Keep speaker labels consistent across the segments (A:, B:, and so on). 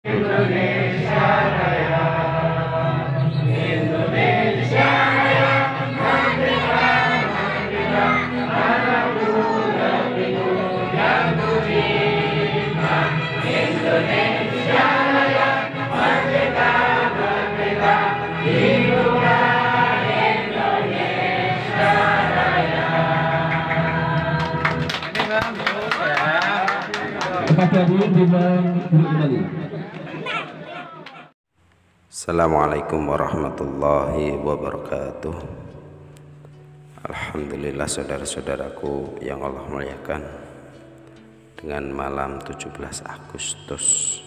A: Indonesia Raya, Indonesia Raya, merdeka, merdeka, anakku negeriku yang beriman. Indonesia Raya, merdeka, merdeka, hiduplah Indonesia Raya.
B: Ini bang, terus ya.
C: Kepada diri kembali.
D: Assalamualaikum warahmatullahi wabarakatuh. Alhamdulillah saudara-saudaraku yang Allah muliakan, dengan malam 17 Agustus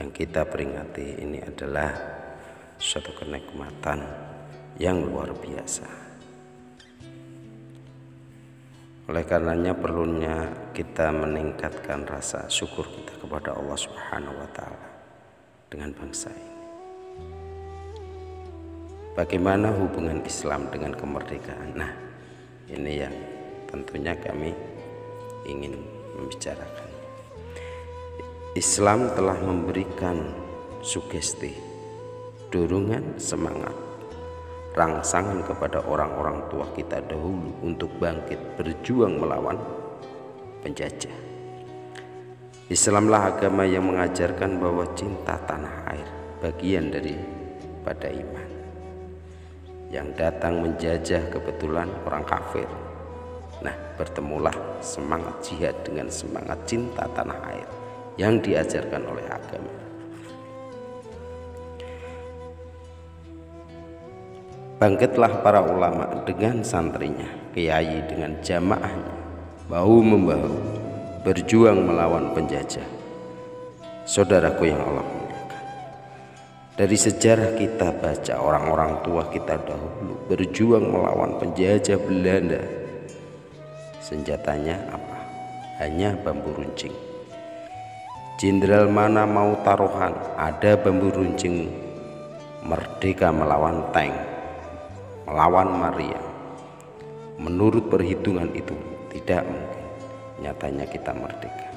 D: yang kita peringati ini adalah suatu kenikmatan yang luar biasa. Oleh karenanya perlunya kita meningkatkan rasa syukur kita kepada Allah Subhanahu wa taala dengan bangsa ini. Bagaimana hubungan Islam dengan kemerdekaan? Nah, ini yang tentunya kami ingin membicarakan. Islam telah memberikan sugesti, dorongan, semangat, rangsangan kepada orang-orang tua kita dahulu untuk bangkit berjuang melawan penjajah. Islamlah agama yang mengajarkan bahwa cinta tanah air bagian daripada iman. Yang datang menjajah kebetulan orang kafir. Nah, bertemulah semangat jihad dengan semangat cinta tanah air yang diajarkan oleh agama. Bangkitlah para ulama dengan santrinya, kiai dengan jamaahnya, bahu membahu berjuang melawan penjajah. Saudaraku yang Allah muliakan, dari sejarah kita baca orang-orang tua kita dahulu berjuang melawan penjajah Belanda. Senjatanya apa? Hanya bambu runcing. Jenderal mana mau taruhan? Ada bambu runcing. Merdeka melawan tank, melawan Maria. Menurut perhitungan itu tidak mungkin. Nyatanya kita merdeka.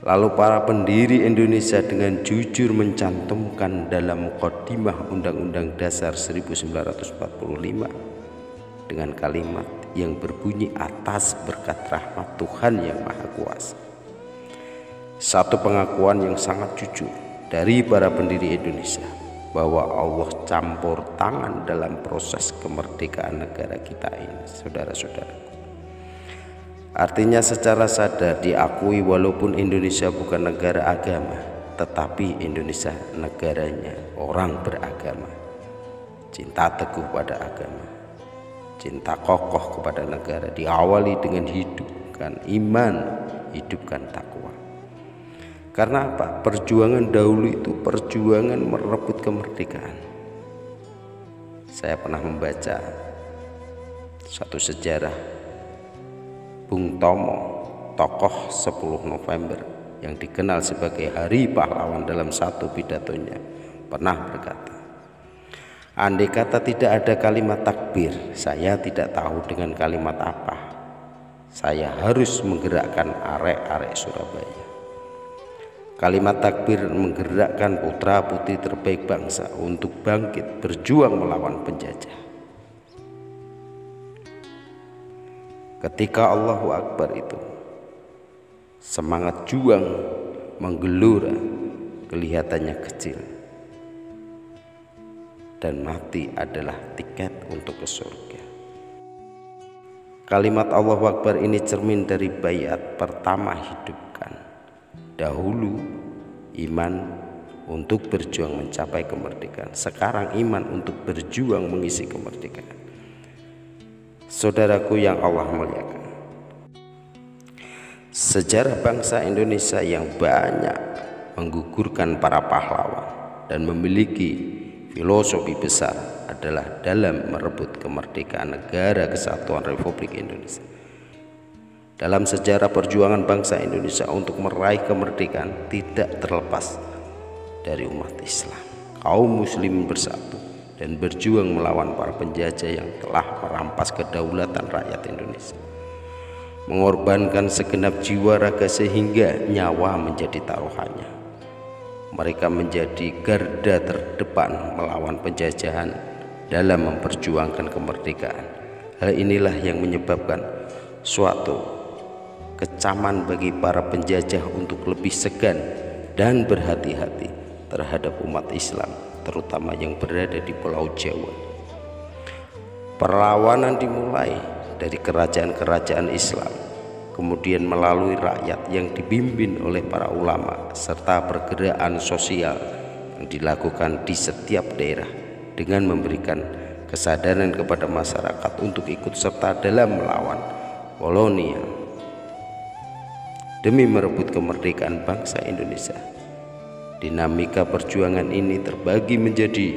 D: Lalu para pendiri Indonesia dengan jujur mencantumkan dalam Muqaddimah Undang-Undang Dasar 1945 dengan kalimat yang berbunyi atas berkat rahmat Tuhan yang Maha Kuasa. Satu pengakuan yang sangat jujur dari para pendiri Indonesia bahwa Allah campur tangan dalam proses kemerdekaan negara kita ini, saudara-saudara. Artinya secara sadar diakui walaupun Indonesia bukan negara agama, tetapi Indonesia negaranya orang beragama. Cinta teguh pada agama, cinta kokoh kepada negara diawali dengan hidupkan iman, hidupkan takwa. Karena apa? Perjuangan dahulu itu perjuangan merebut kemerdekaan. Saya pernah membaca satu sejarah Bung Tomo, tokoh 10 November yang dikenal sebagai Hari Pahlawan, dalam satu pidatonya pernah berkata, andai kata tidak ada kalimat takbir, saya tidak tahu dengan kalimat apa saya harus menggerakkan arek-arek Surabaya. Kalimat takbir menggerakkan putra putri terbaik bangsa untuk bangkit berjuang melawan penjajah. Ketika Allahu Akbar itu, semangat juang menggelora kelihatannya kecil, dan mati adalah tiket untuk ke surga. Kalimat Allahu Akbar ini cermin dari bayat pertama hidupkan. Dahulu iman untuk berjuang mencapai kemerdekaan, sekarang iman untuk berjuang mengisi kemerdekaan. Saudaraku yang Allah muliakan, sejarah bangsa Indonesia yang banyak menggugurkan para pahlawan dan memiliki filosofi besar adalah dalam merebut kemerdekaan negara kesatuan Republik Indonesia. Dalam sejarah perjuangan bangsa Indonesia untuk meraih kemerdekaan tidak terlepas dari umat Islam. Kaum muslimin bersatu dan berjuang melawan para penjajah yang telah merampas kedaulatan rakyat Indonesia, mengorbankan segenap jiwa raga sehingga nyawa menjadi taruhannya. Mereka menjadi garda terdepan melawan penjajahan dalam memperjuangkan kemerdekaan. Hal inilah yang menyebabkan suatu kecaman bagi para penjajah untuk lebih segan dan berhati-hati terhadap umat Islam, terutama yang berada di Pulau Jawa. Perlawanan dimulai dari kerajaan-kerajaan Islam, kemudian melalui rakyat yang dipimpin oleh para ulama, serta pergerakan sosial yang dilakukan di setiap daerah dengan memberikan kesadaran kepada masyarakat untuk ikut serta dalam melawan kolonial demi merebut kemerdekaan bangsa Indonesia. Dinamika perjuangan ini terbagi menjadi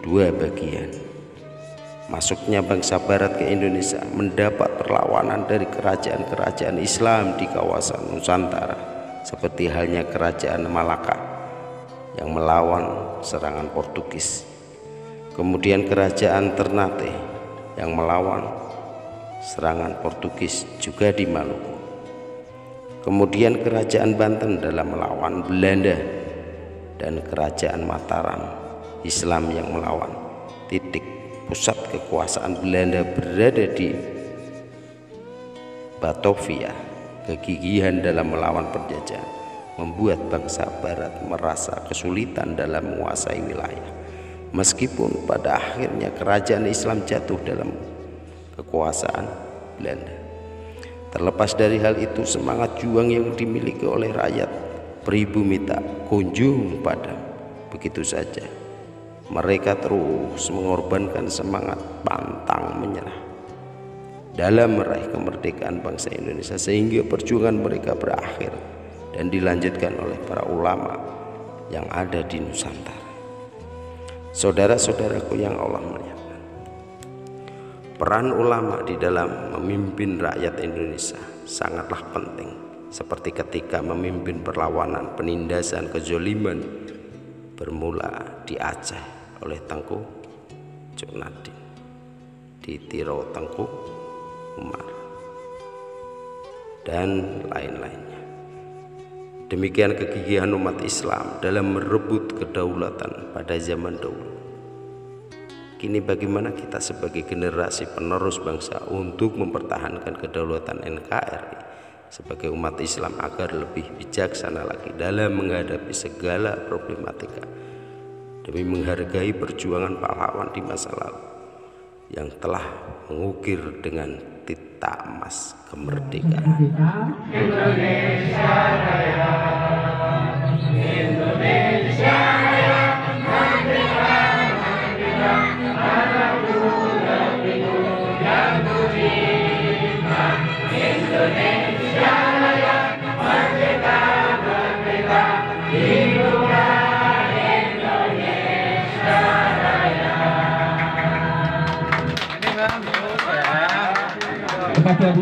D: dua bagian. Masuknya bangsa Barat ke Indonesia mendapat perlawanan dari kerajaan-kerajaan Islam di kawasan Nusantara, seperti halnya kerajaan Malaka yang melawan serangan Portugis, kemudian kerajaan Ternate yang melawan serangan Portugis juga di Maluku, kemudian kerajaan Banten dalam melawan Belanda, dan kerajaan Mataram Islam yang melawan. Pusat kekuasaan Belanda berada di Batavia. Kegigihan dalam melawan penjajah membuat bangsa Barat merasa kesulitan dalam menguasai wilayah. Meskipun pada akhirnya kerajaan Islam jatuh dalam kekuasaan Belanda. Terlepas dari hal itu, semangat juang yang dimiliki oleh rakyat pribumi tak kunjung padam begitu saja. Mereka terus mengorbankan semangat pantang menyerah dalam meraih kemerdekaan bangsa Indonesia, sehingga perjuangan mereka berakhir dan dilanjutkan oleh para ulama yang ada di Nusantara. Saudara-saudaraku yang Allah muliakan, peran ulama di dalam memimpin rakyat Indonesia sangatlah penting, seperti ketika memimpin perlawanan penindasan kezaliman bermula di Aceh oleh Tengku Cuknadin, di Tiro Tengku Umar, dan lain-lainnya. Demikian kegigihan umat Islam dalam merebut kedaulatan pada zaman dahulu. Kini bagaimana kita sebagai generasi penerus bangsa untuk mempertahankan kedaulatan NKRI sebagai umat Islam agar lebih bijaksana lagi dalam menghadapi segala problematika, demi menghargai perjuangan pahlawan di masa lalu yang telah mengukir dengan tinta emas kemerdekaan.
A: Indonesia Raya, Indonesia Raya, merdeka, merdeka, anakku negeriku yang tercinta. Indonesia Raya, merdeka, merdeka, hiduplah Indonesia Raya.
C: Kepada